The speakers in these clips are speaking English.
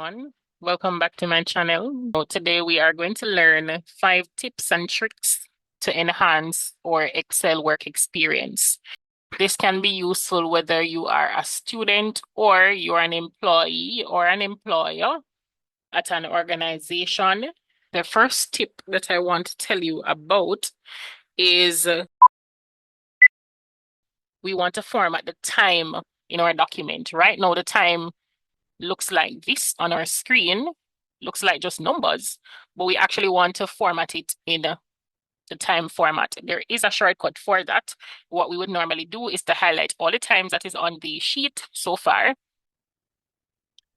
everyone. Welcome back to my channel. Today we are going to learn 5 tips and tricks to enhance our Excel work experience. This can be useful whether you are a student or you're an employee or an employer at an organization. The first tip that I want to tell you about is we want to format the time in our document. Right now, the time looks like this on our screen, looks like just numbers, but we actually want to format it in the time format. There is a shortcut for that. What we would normally do is to highlight all the times that is on the sheet so far.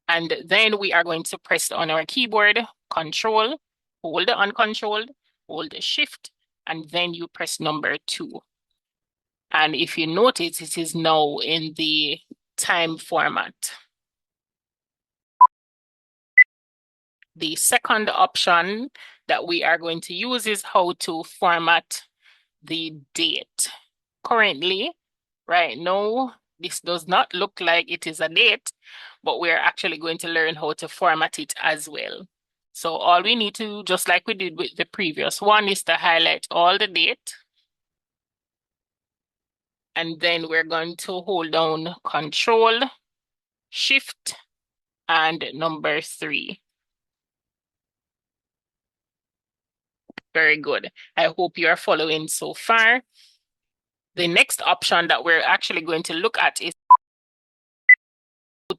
And then we are going to press on our keyboard, Control, hold the uncontrolled, hold the Shift, and then you press number 2. And if you notice, it is now in the time format. The second option that we are going to use is how to format the date. Currently, right now, this does not look like it is a date, but we're actually going to learn how to format it as well. So all we need to, just like we did with the previous one, is to highlight all the date. And then we're going to hold down Control, Shift, and number 3. Very good. I hope you are following so far. The next option that we're actually going to look at is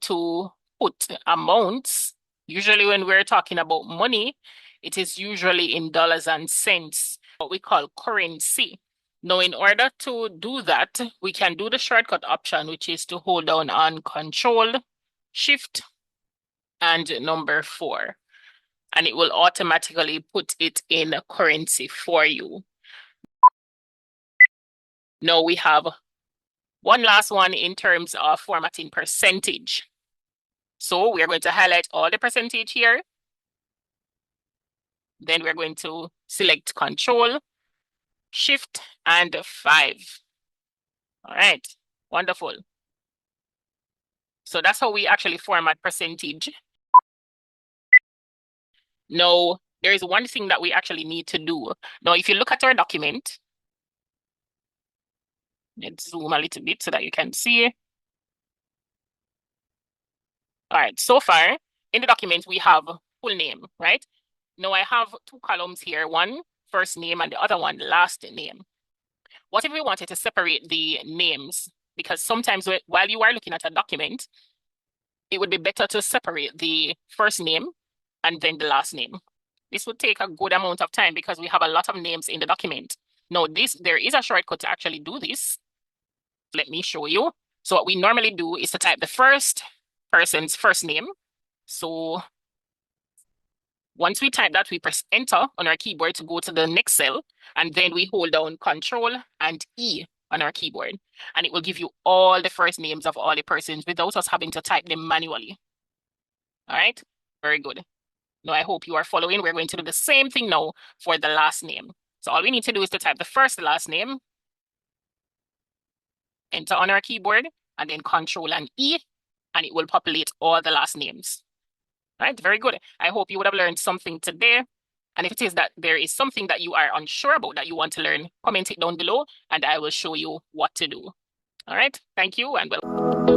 to put amounts. Usually when we're talking about money, it is usually in dollars and cents, what we call currency. Now, in order to do that, we can do the shortcut option, which is to hold down on Control, Shift, and number 4. And it will automatically put it in currency for you. Now we have one last one in terms of formatting percentage. So we're going to highlight all the percentage here. Then we're going to select Control, Shift, and 5. All right, wonderful. So that's how we actually format percentage. Now, there is one thing that we actually need to do. Now, if you look at our document, let's zoom a little bit so that you can see. All right, so far in the document, we have full name, right? Now I have 2 columns here, one first name and the other one last name. What if we wanted to separate the names? Because sometimes while you are looking at a document, it would be better to separate the first name and then the last name. This would take a good amount of time because we have a lot of names in the document. Now there is a shortcut to actually do this. Let me show you. So what we normally do is to type the first person's first name. So once we type that, we press Enter on our keyboard to go to the next cell, and then we hold down Control and E on our keyboard, and it will give you all the first names of all the persons without us having to type them manually. All right, very good. Now I hope you are following. We're going to do the same thing now for the last name. So all we need to do is to type the first last name, Enter on our keyboard, and then Control and E, and it will populate all the last names. All right, very good. I hope you would have learned something today. And if it is that there is something that you are unsure about that you want to learn, comment it down below and I will show you what to do. All right, thank you and welcome.